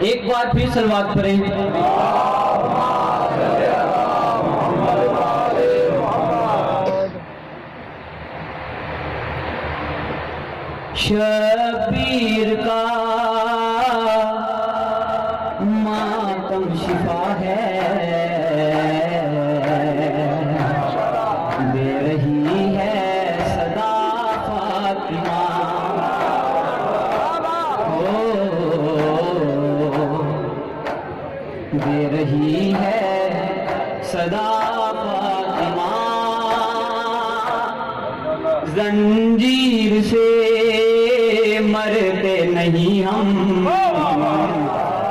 एक बार फिर सलवात पढ़ें। शबीर का मातम शिफा है, दे रही है सदा फातिमा। दे रही है सदा फातिमा। जंजीर से मरते नहीं हम,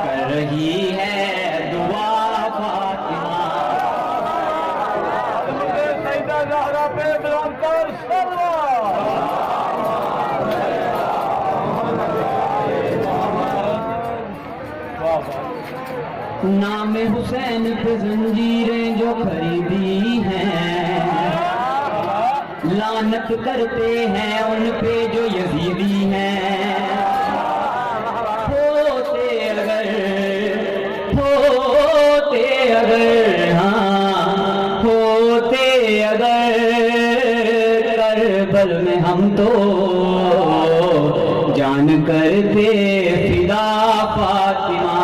कर रही है दुआ फातिमा। नाम हुसैन पे जंजीरें जो खरीदी हैं, लानत करते हैं उन पे जो यजीदी हैं। होते अगर हाँ होते अगर करबल में हम तो जान करते फिदा फातिमा।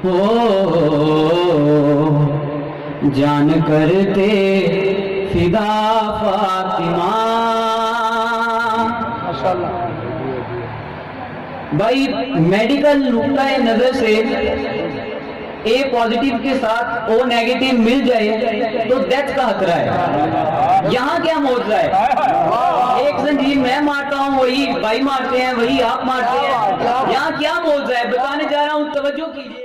हो जान करते फिदा फातिमा। भाई मेडिकल नुक्ता नजर से ए पॉजिटिव के साथ ओ नेगेटिव मिल जाए तो डेथ का खतरा है। यहाँ क्या मौजूद है? एक जंजीर मैं मारता हूँ, वही भाई मारते हैं, वही आप मारते हैं। यहाँ क्या मौजूद है बताने जा रहा हूँ, तवज्जो कीजिएगा।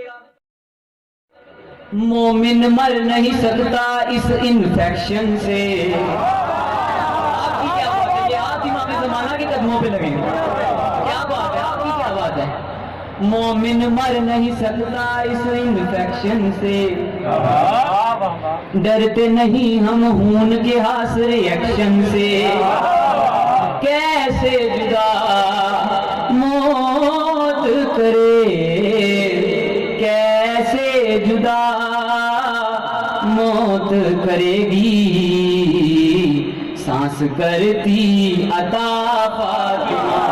मोमिन मर नहीं सकता इस इन्फेक्शन से। आपकी क्या बात है? ये आप इमाम ज़माना के कदमों पे लगे। क्या बात है? आपकी क्या बात है? मोमिन मर नहीं सकता इस इन्फेक्शन से, डरते नहीं हम खून के हास रिएक्शन से। कैसे जुदा मौत करे, कैसे जुदा मौत करेगी, सांस करती अता फातिमा।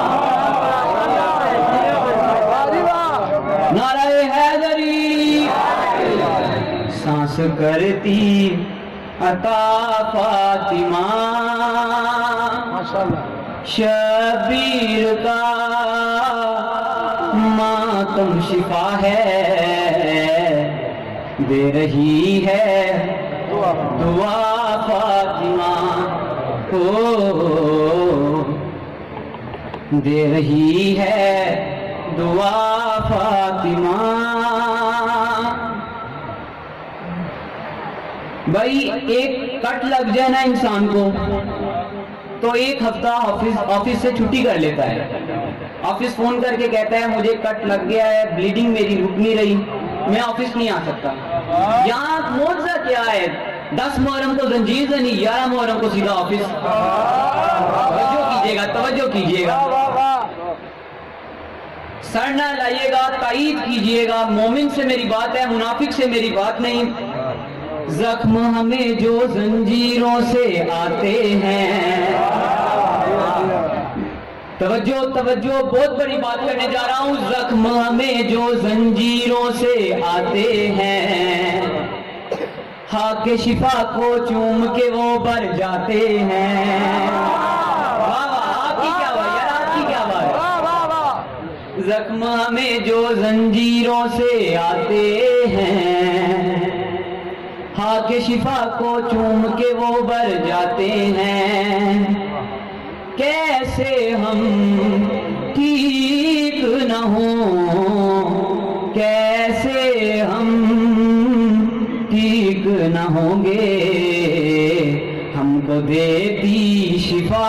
नारे हैदरी, सांस करती अता फातिमा। शबीर का मातम शिफा है, दे रही है दुआ फातिमा। दे रही है दुआ फातिमा। भाई एक कट लग जाए ना इंसान को तो एक हफ्ता ऑफिस से छुट्टी कर लेता है। ऑफिस फोन करके कहता है मुझे कट लग गया है, ब्लीडिंग मेरी रुक नहीं रही, मैं ऑफिस नहीं आ सकता। यहाँ मौजूदा क्या है? 10 मुहर्रम को जंजीर से नहीं, 11 मुहर्रम को सीधा ऑफिस। तवज्जो कीजिएगा, सर ना लाइएगा, ताईद कीजिएगा। मोमिन से मेरी बात है, मुनाफिक से मेरी बात नहीं। जख्म हमें जो जंजीरों से आते हैं, तवज्जो बहुत बड़ी बात करने जा रहा हूं। जख्म हमें जो जंजीरों से आते हैं, हाके शिफा को चूम के वो भर जाते हैं। आपकी क्या बात यार, आपकी क्या बात? जख्म हमें जो जंजीरों से आते हैं, हाके शिफा को चूम के वो भर जाते हैं। कैसे हम ठीक न हो, कैसे हम ठीक न होंगे, हमको देती शिफा